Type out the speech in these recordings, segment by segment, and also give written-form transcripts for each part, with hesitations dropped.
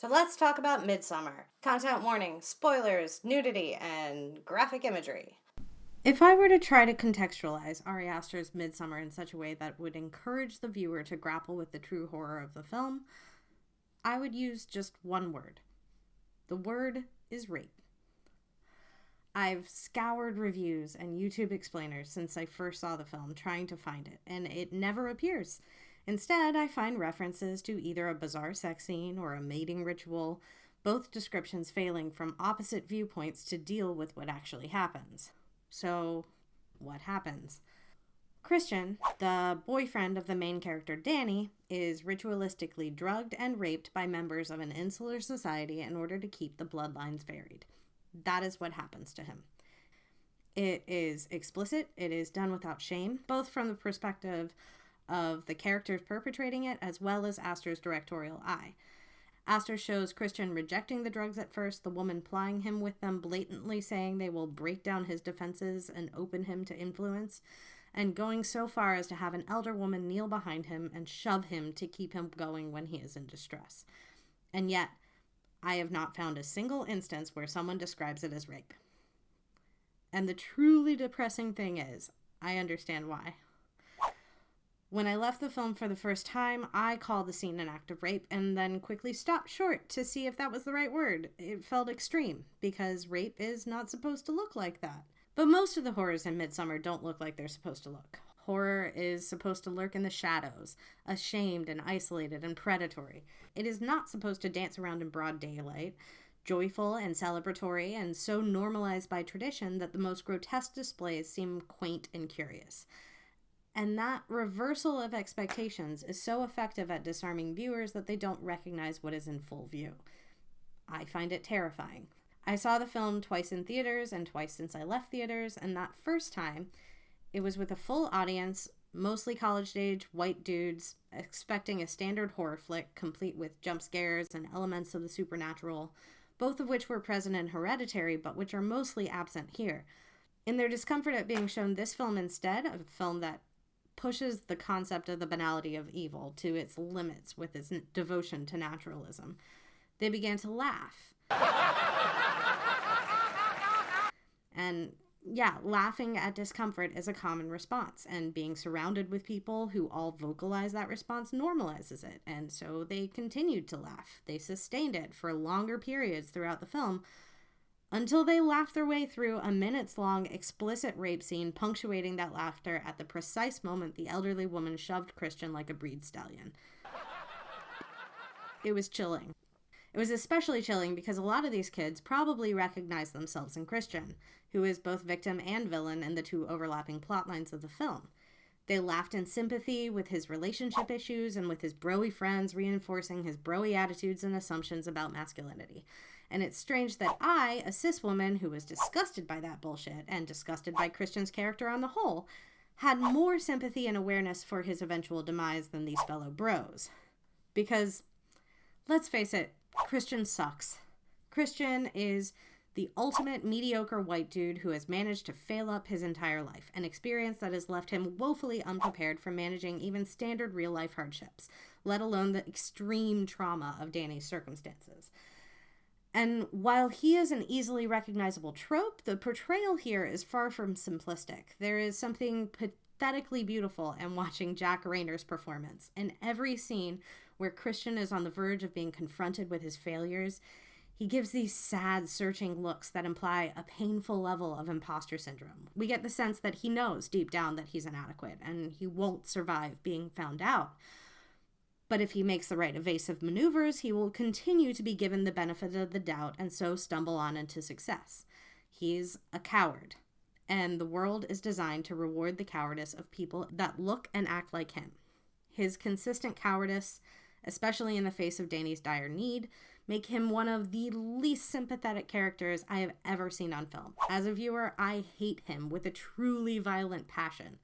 So let's talk about Midsommar. Content warning, spoilers, nudity, and graphic imagery. If I were to try to contextualize Ari Aster's Midsommar in such a way that would encourage the viewer to grapple with the true horror of the film, I would use just one word. The word is rape. I've scoured reviews and YouTube explainers since I first saw the film trying to find it, and it never appears. Instead, I find references to either a bizarre sex scene or a mating ritual, both descriptions failing from opposite viewpoints to deal with what actually happens. So, what happens? Christian, the boyfriend of the main character Danny, is ritualistically drugged and raped by members of an insular society in order to keep the bloodlines varied. That is what happens to him. It is explicit, it is done without shame, both from the perspective of the characters perpetrating it as well as Aster's directorial eye. Aster shows Christian rejecting the drugs at first, the woman plying him with them, blatantly saying they will break down his defenses and open him to influence, and going so far as to have an elder woman kneel behind him and shove him to keep him going when he is in distress. And yet, I have not found a single instance where someone describes it as rape. And the truly depressing thing is, I understand why. When I left the film for the first time, I called the scene an act of rape and then quickly stopped short to see if that was the right word. It felt extreme, because rape is not supposed to look like that. But most of the horrors in Midsommar don't look like they're supposed to look. Horror is supposed to lurk in the shadows, ashamed and isolated and predatory. It is not supposed to dance around in broad daylight, joyful and celebratory, and so normalized by tradition that the most grotesque displays seem quaint and curious. And that reversal of expectations is so effective at disarming viewers that they don't recognize what is in full view. I find it terrifying. I saw the film twice in theaters and twice since I left theaters, and that first time, it was with a full audience, mostly college-age white dudes, expecting a standard horror flick complete with jump scares and elements of the supernatural, both of which were present in Hereditary, but which are mostly absent here. In their discomfort at being shown this film instead, a film that pushes the concept of the banality of evil to its limits with its devotion to naturalism, they began to laugh. And yeah, laughing at discomfort is a common response, and being surrounded with people who all vocalize that response normalizes it, and so they continued to laugh. They sustained it for longer periods throughout the film, until they laughed their way through a minutes-long explicit rape scene punctuating that laughter at the precise moment the elderly woman shoved Christian like a breed stallion. It was chilling. It was especially chilling because a lot of these kids probably recognized themselves in Christian, who is both victim and villain in the two overlapping plot lines of the film. They laughed in sympathy with his relationship issues and with his bro-y friends reinforcing his bro-y attitudes and assumptions about masculinity. And it's strange that I, a cis woman who was disgusted by that bullshit and disgusted by Christian's character on the whole, had more sympathy and awareness for his eventual demise than these fellow bros. Because, let's face it, Christian sucks. Christian is the ultimate mediocre white dude who has managed to fail up his entire life, an experience that has left him woefully unprepared for managing even standard real-life hardships, let alone the extreme trauma of Danny's circumstances. And while he is an easily recognizable trope, the portrayal here is far from simplistic. There is something pathetically beautiful in watching Jack Rayner's performance. In every scene where Christian is on the verge of being confronted with his failures, he gives these sad, searching looks that imply a painful level of imposter syndrome. We get the sense that he knows deep down that he's inadequate and he won't survive being found out. But if he makes the right evasive maneuvers, he will continue to be given the benefit of the doubt and so stumble on into success. He's a coward, and the world is designed to reward the cowardice of people that look and act like him. His consistent cowardice, especially in the face of Danny's dire need, make him one of the least sympathetic characters I have ever seen on film. As a viewer, I hate him with a truly violent passion.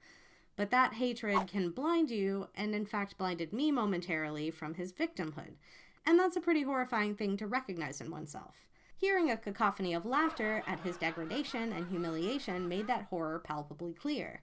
But that hatred can blind you, and in fact blinded me momentarily, from his victimhood. And that's a pretty horrifying thing to recognize in oneself. Hearing a cacophony of laughter at his degradation and humiliation made that horror palpably clear.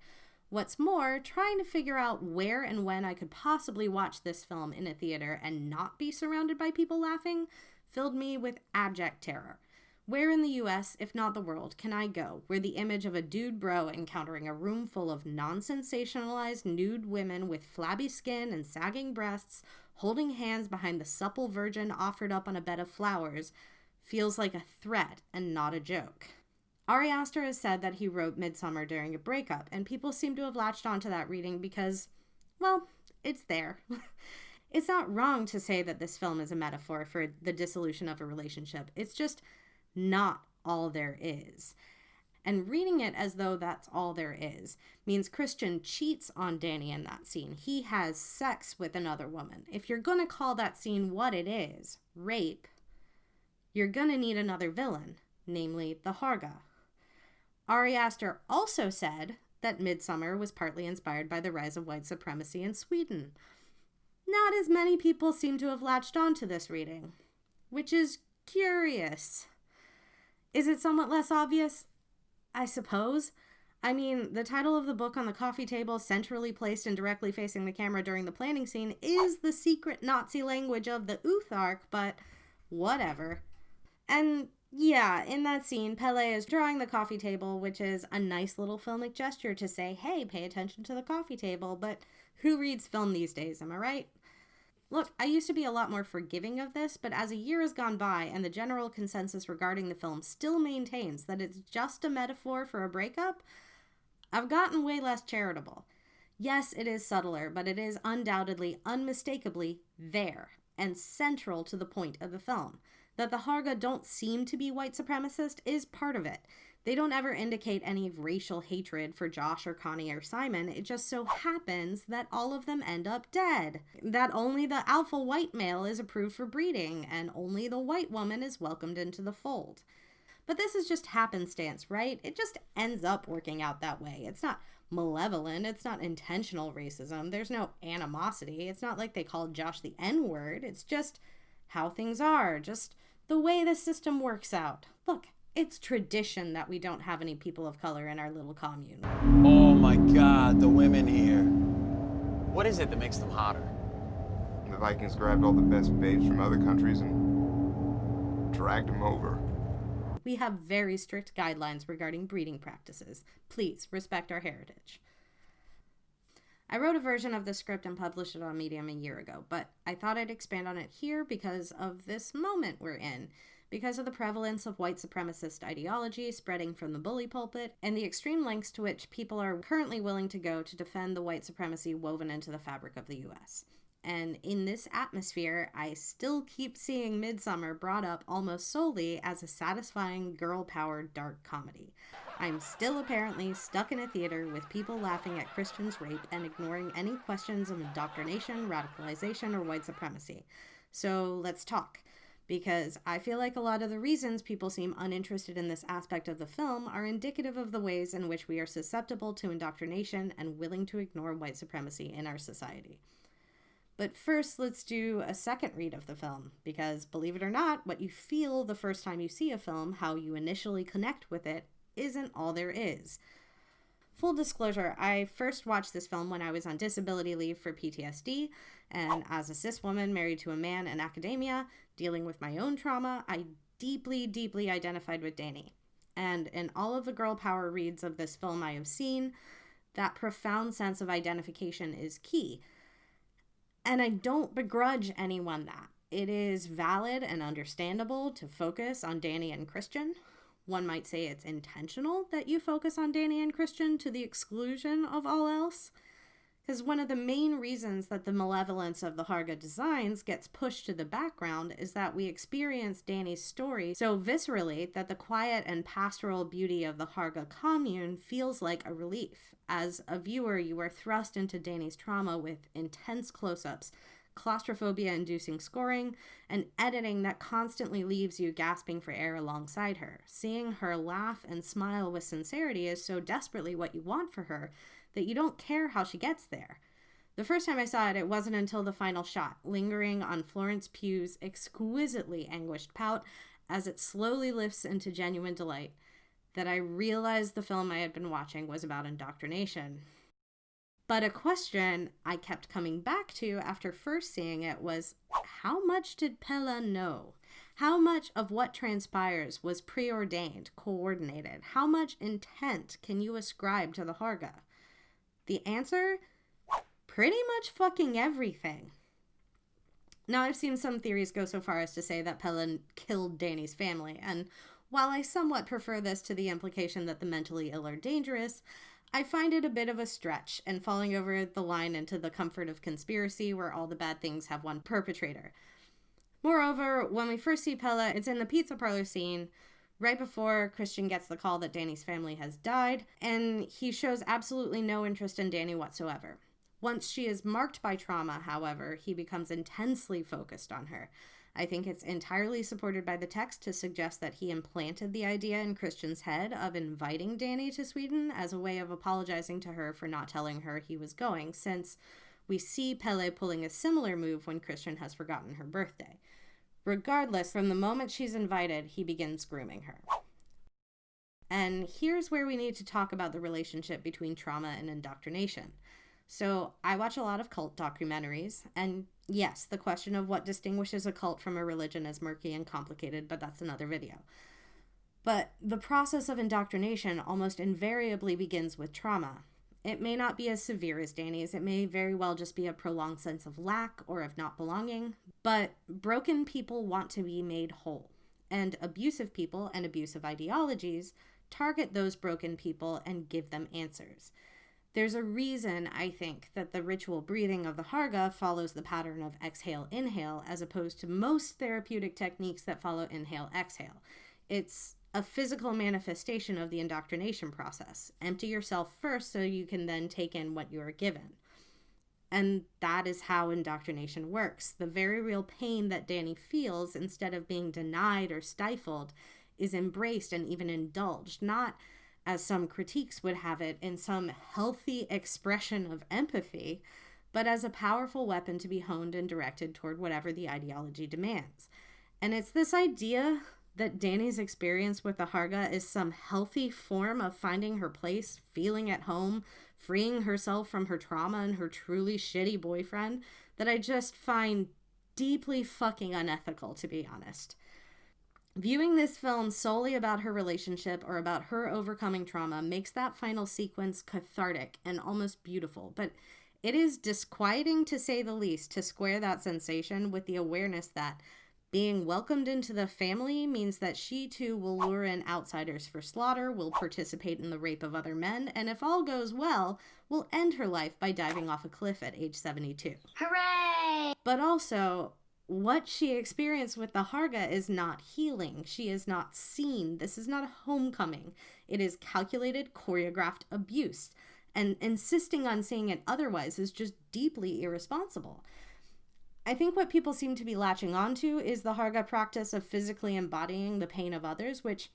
What's more, trying to figure out where and when I could possibly watch this film in a theater and not be surrounded by people laughing filled me with abject terror. Where in the US, if not the world, can I go where the image of a dude bro encountering a room full of non-sensationalized nude women with flabby skin and sagging breasts, holding hands behind the supple virgin offered up on a bed of flowers, feels like a threat and not a joke? Ari Aster has said that he wrote Midsommar during a breakup, and people seem to have latched onto that reading because, well, it's there. It's not wrong to say that this film is a metaphor for the dissolution of a relationship. It's just not all there is. And reading it as though that's all there is means Christian cheats on Danny in that scene. He has sex with another woman. If you're going to call that scene what it is, rape, you're going to need another villain, namely the Harga. Ari Aster also said that Midsommar was partly inspired by the rise of white supremacy in Sweden. Not as many people seem to have latched onto this reading, which is curious. Is it somewhat less obvious? I suppose. I mean, the title of the book on the coffee table, centrally placed and directly facing the camera during the planning scene, is the secret Nazi language of the Uthark, but whatever. And yeah, in that scene, Pele is drawing the coffee table, which is a nice little filmic gesture to say, hey, pay attention to the coffee table, but who reads film these days, am I right? Look, I used to be a lot more forgiving of this, but as a year has gone by and the general consensus regarding the film still maintains that it's just a metaphor for a breakup, I've gotten way less charitable. Yes, it is subtler, but it is undoubtedly, unmistakably there and central to the point of the film. That the Harga don't seem to be white supremacist is part of it. They don't ever indicate any racial hatred for Josh or Connie or Simon. It just so happens that all of them end up dead. That only the alpha white male is approved for breeding, and only the white woman is welcomed into the fold. But this is just happenstance, right? It just ends up working out that way. It's not malevolent. It's not intentional racism. There's no animosity. It's not like they called Josh the N-word. It's just how things are. Just the way the system works out. Look, it's tradition that we don't have any people of color in our little commune. Oh my God, the women here. What is it that makes them hotter? The Vikings grabbed all the best babes from other countries and dragged them over. We have very strict guidelines regarding breeding practices. Please respect our heritage. I wrote a version of the script and published it on Medium a year ago, but I thought I'd expand on it here because of this moment we're in, because of the prevalence of white supremacist ideology spreading from the bully pulpit, and the extreme lengths to which people are currently willing to go to defend the white supremacy woven into the fabric of the US. And in this atmosphere, I still keep seeing Midsommar brought up almost solely as a satisfying girl-powered dark comedy. I'm still apparently stuck in a theater with people laughing at Christian's rape and ignoring any questions of indoctrination, radicalization, or white supremacy. So let's talk. Because I feel like a lot of the reasons people seem uninterested in this aspect of the film are indicative of the ways in which we are susceptible to indoctrination and willing to ignore white supremacy in our society. But first, let's do a second read of the film, because believe it or not, what you feel the first time you see a film, how you initially connect with it, isn't all there is. Full disclosure, I first watched this film when I was on disability leave for PTSD, and as a cis woman married to a man in academia, dealing with my own trauma, I deeply, deeply identified with Danny. And in all of the girl power reads of this film I have seen, that profound sense of identification is key. And I don't begrudge anyone that. It is valid and understandable to focus on Danny and Christian. One might say it's intentional that you focus on Danny and Christian to the exclusion of all else. Because one of the main reasons that the malevolence of the Harga designs gets pushed to the background is that we experience Danny's story so viscerally that the quiet and pastoral beauty of the Harga commune feels like a relief. As a viewer, you are thrust into Danny's trauma with intense close-ups, claustrophobia-inducing scoring, and editing that constantly leaves you gasping for air alongside her. Seeing her laugh and smile with sincerity is so desperately what you want for her that you don't care how she gets there. The first time I saw it, it wasn't until the final shot, lingering on Florence Pugh's exquisitely anguished pout as it slowly lifts into genuine delight, that I realized the film I had been watching was about indoctrination. But a question I kept coming back to after first seeing it was, how much did Pella know? How much of what transpires was preordained, coordinated? How much intent can you ascribe to the Harga? The answer? Pretty much fucking everything. Now, I've seen some theories go so far as to say that Pelle killed Danny's family, and while I somewhat prefer this to the implication that the mentally ill are dangerous, I find it a bit of a stretch and falling over the line into the comfort of conspiracy where all the bad things have one perpetrator. Moreover, when we first see Pelle, it's in the pizza parlor scene right before Christian gets the call that Danny's family has died, and he shows absolutely no interest in Danny whatsoever. Once she is marked by trauma, however, he becomes intensely focused on her. I think it's entirely supported by the text to suggest that he implanted the idea in Christian's head of inviting Danny to Sweden as a way of apologizing to her for not telling her he was going, since we see Pelle pulling a similar move when Christian has forgotten her birthday. Regardless, from the moment she's invited, he begins grooming her. And here's where we need to talk about the relationship between trauma and indoctrination. So I watch a lot of cult documentaries, and yes, the question of what distinguishes a cult from a religion is murky and complicated, but that's another video. But the process of indoctrination almost invariably begins with trauma. It may not be as severe as Danny's, it may very well just be a prolonged sense of lack or of not belonging, but broken people want to be made whole, and abusive people and abusive ideologies target those broken people and give them answers. There's a reason, I think, that the ritual breathing of the Harga follows the pattern of exhale-inhale as opposed to most therapeutic techniques that follow inhale-exhale. It's a physical manifestation of the indoctrination process. Empty yourself first so you can then take in what you are given. And that is how indoctrination works. The very real pain that Danny feels, instead of being denied or stifled, is embraced and even indulged, not as some critiques would have it, in some healthy expression of empathy, but as a powerful weapon to be honed and directed toward whatever the ideology demands. And it's this idea that Danny's experience with the Harga is some healthy form of finding her place, feeling at home, freeing herself from her trauma and her truly shitty boyfriend, that I just find deeply fucking unethical, to be honest. Viewing this film solely about her relationship or about her overcoming trauma makes that final sequence cathartic and almost beautiful, but it is disquieting, to say the least, to square that sensation with the awareness that being welcomed into the family means that she too will lure in outsiders for slaughter, will participate in the rape of other men, and if all goes well, will end her life by diving off a cliff at age 72. Hooray! But also, what she experienced with the Harga is not healing. She is not seen. This is not a homecoming. It is calculated, choreographed abuse. And insisting on saying it otherwise is just deeply irresponsible. I think what people seem to be latching onto is the Harga practice of physically embodying the pain of others, which,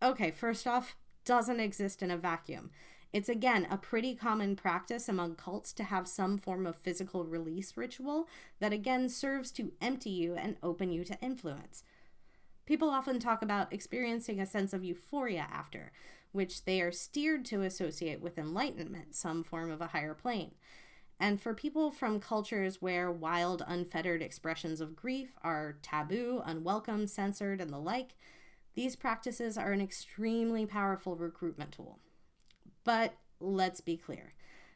okay, first off, doesn't exist in a vacuum. It's, again, a pretty common practice among cults to have some form of physical release ritual that, again, serves to empty you and open you to influence. People often talk about experiencing a sense of euphoria after, which they are steered to associate with enlightenment, some form of a higher plane. And for people from cultures where wild, unfettered expressions of grief are taboo, unwelcome, censored, and the like, these practices are an extremely powerful recruitment tool. But let's be clear.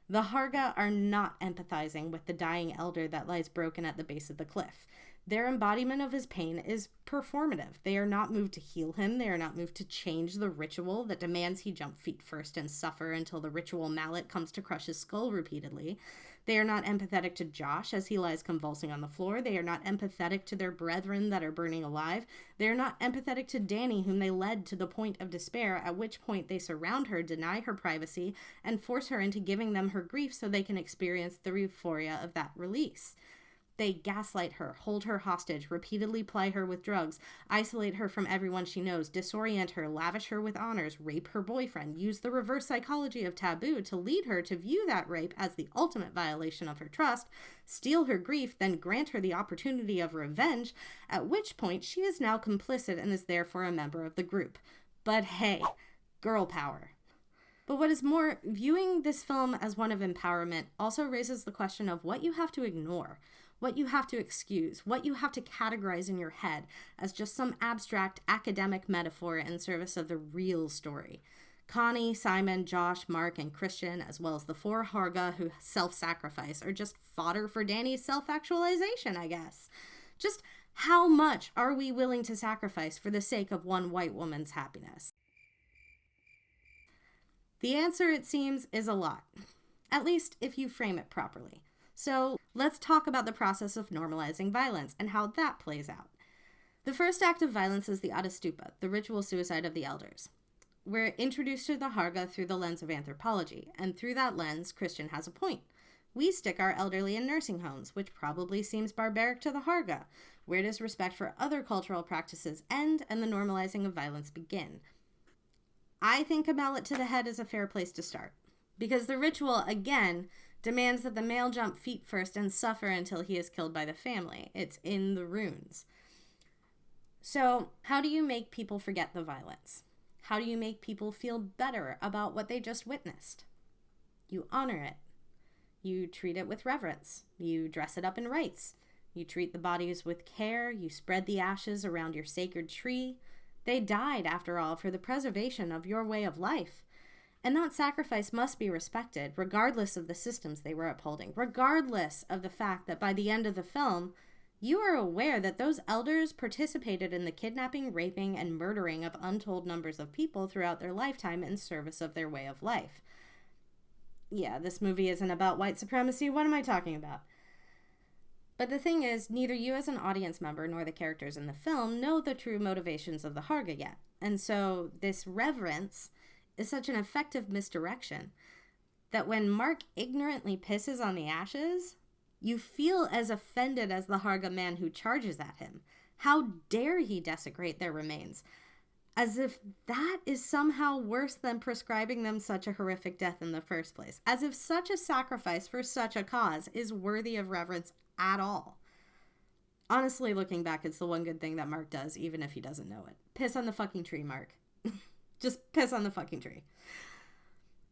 The Harga are not empathizing with the dying elder that lies broken at the base of the cliff. Their embodiment of his pain is performative. They are not moved to heal him. They are not moved to change the ritual that demands he jump feet first and suffer until the ritual mallet comes to crush his skull repeatedly. They are not empathetic to Josh as he lies convulsing on the floor. They are not empathetic to their brethren that are burning alive. They are not empathetic to Danny, whom they led to the point of despair, at which point they surround her, deny her privacy, and force her into giving them her grief so they can experience the euphoria of that release. They gaslight her, hold her hostage, repeatedly ply her with drugs, isolate her from everyone she knows, disorient her, lavish her with honors, rape her boyfriend, use the reverse psychology of taboo to lead her to view that rape as the ultimate violation of her trust, steal her grief, then grant her the opportunity of revenge, at which point she is now complicit and is therefore a member of the group. But hey, girl power. But what is more, viewing this film as one of empowerment also raises the question of what you have to ignore. what you have to excuse, what you have to categorize in your head as just some abstract academic metaphor in service of the real story. Connie, Simon, Josh, Mark, and Christian, as well as the 4 Harga who self-sacrifice, are just fodder for Danny's self-actualization, I guess. Just how much are we willing to sacrifice for the sake of one white woman's happiness? The answer, it seems, is a lot. At least if you frame it properly. So let's talk about the process of normalizing violence and how that plays out. The first act of violence is the Adastupa, the ritual suicide of the elders. We're introduced to the Harga through the lens of anthropology, and through that lens, Christian has a point. We stick our elderly in nursing homes, which probably seems barbaric to the Harga. Where does respect for other cultural practices end and the normalizing of violence begin? I think a mallet to the head is a fair place to start, because the ritual, again, demands that the male jump feet first and suffer until he is killed by the family. It's in the runes. So, how do you make people forget the violence? How do you make people feel better about what they just witnessed? You honor it. You treat it with reverence. You dress it up in rites. You treat the bodies with care. You spread the ashes around your sacred tree. They died, after all, for the preservation of your way of life. And that sacrifice must be respected, regardless of the systems they were upholding, regardless of the fact that by the end of the film, you are aware that those elders participated in the kidnapping, raping, and murdering of untold numbers of people throughout their lifetime in service of their way of life. Yeah, this movie isn't about white supremacy. What am I talking about? But the thing is, neither you as an audience member nor the characters in the film know the true motivations of the Harga yet. And so this reverence is such an effective misdirection that when Mark ignorantly pisses on the ashes, you feel as offended as the Harga man who charges at him. How dare he desecrate their remains? As if that is somehow worse than prescribing them such a horrific death in the first place. As if such a sacrifice for such a cause is worthy of reverence at all. Honestly, looking back, it's the one good thing that Mark does, even if he doesn't know it. Piss on the fucking tree, Mark. Just piss on the fucking tree.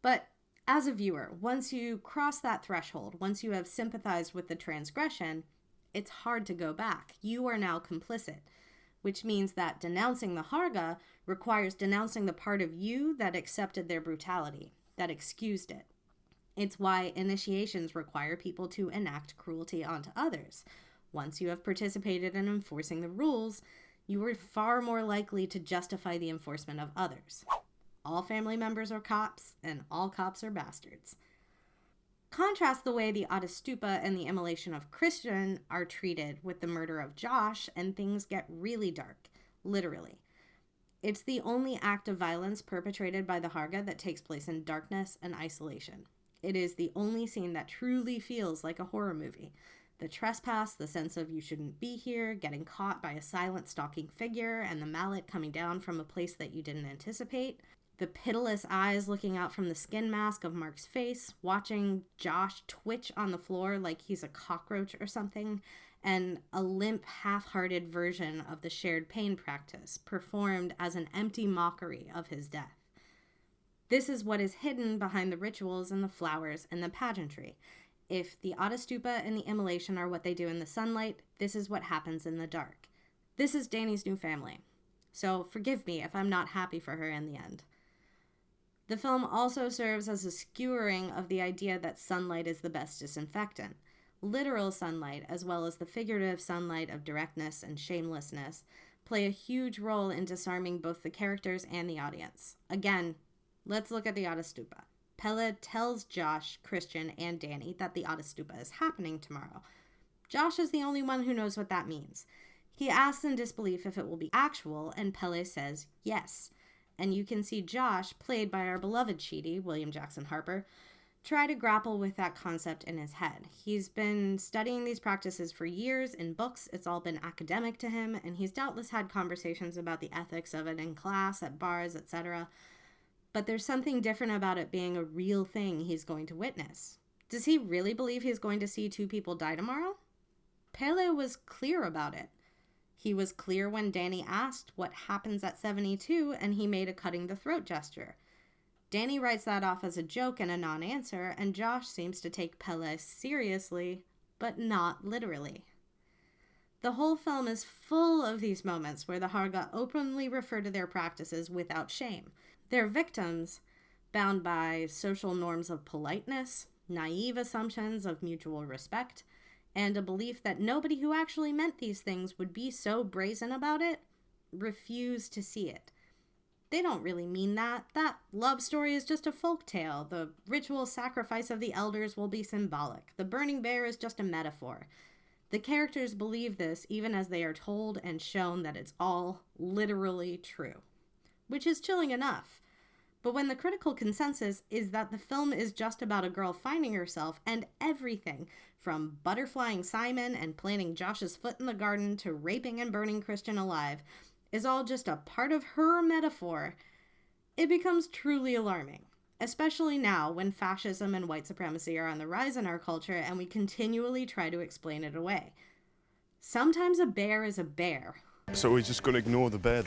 But as a viewer, once you cross that threshold, once you have sympathized with the transgression, it's hard to go back. You are now complicit, which means that denouncing the Harga requires denouncing the part of you that accepted their brutality, that excused it. It's why initiations require people to enact cruelty onto others. Once you have participated in enforcing the rules, you are far more likely to justify the enforcement of others. All family members are cops, and all cops are bastards. Contrast the way the Adastupa and the immolation of Christian are treated with the murder of Josh, and things get really dark, literally. It's the only act of violence perpetrated by the Harga that takes place in darkness and isolation. It is the only scene that truly feels like a horror movie. The trespass, the sense of you shouldn't be here, getting caught by a silent stalking figure, and the mallet coming down from a place that you didn't anticipate. The pitiless eyes looking out from the skin mask of Mark's face, watching Josh twitch on the floor like he's a cockroach or something, and a limp, half-hearted version of the shared pain practice, performed as an empty mockery of his death. This is what is hidden behind the rituals and the flowers and the pageantry. If the Adastupa and the immolation are what they do in the sunlight, this is what happens in the dark. This is Danny's new family. So forgive me if I'm not happy for her in the end. The film also serves as a skewering of the idea that sunlight is the best disinfectant. Literal sunlight, as well as the figurative sunlight of directness and shamelessness, play a huge role in disarming both the characters and the audience. Again, let's look at the Adastupa. Pelle tells Josh, Christian, and Danny that the Adastupa is happening tomorrow. Josh is the only one who knows what that means. He asks in disbelief if it will be actual, and Pelle says yes. And you can see Josh, played by our beloved Chidi, William Jackson Harper, try to grapple with that concept in his head. He's been studying these practices for years in books. It's all been academic to him, and he's doubtless had conversations about the ethics of it in class, at bars, etc. But there's something different about it being a real thing he's going to witness. Does he really believe he's going to see 2 people die tomorrow? Pelle was clear about it. He was clear when Danny asked what happens at 72, and he made a cutting the throat gesture. Danny writes that off as a joke and a non-answer, and Josh seems to take Pelle seriously, but not literally. The whole film is full of these moments where the Harga openly refer to their practices without shame. They're victims, bound by social norms of politeness, naive assumptions of mutual respect, and a belief that nobody who actually meant these things would be so brazen about it, refuse to see it. They don't really mean that. That love story is just a folk tale. The ritual sacrifice of the elders will be symbolic. The burning bear is just a metaphor. The characters believe this even as they are told and shown that it's all literally true, which is chilling enough. But when the critical consensus is that the film is just about a girl finding herself, and everything from butterflying Simon and planting Josh's foot in the garden to raping and burning Christian alive is all just a part of her metaphor, it becomes truly alarming. Especially now when fascism and white supremacy are on the rise in our culture and we continually try to explain it away. Sometimes a bear is a bear. So we're just gonna ignore the bear?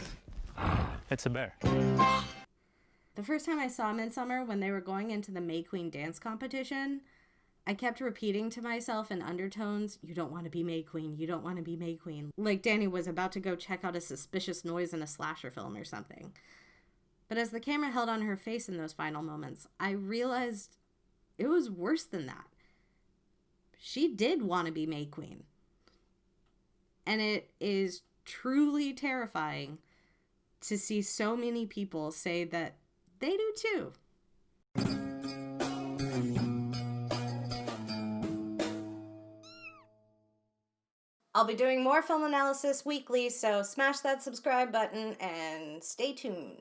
It's a bear. The first time I saw Midsommar, when they were going into the May Queen dance competition, I kept repeating to myself in undertones, "You don't want to be May Queen, you don't want to be May Queen." Like Danny was about to go check out a suspicious noise in a slasher film or something. But as the camera held on her face in those final moments, I realized it was worse than that. She did want to be May Queen. And it is truly terrifying to see so many people say that they do too. I'll be doing more film analysis weekly, so smash that subscribe button and stay tuned.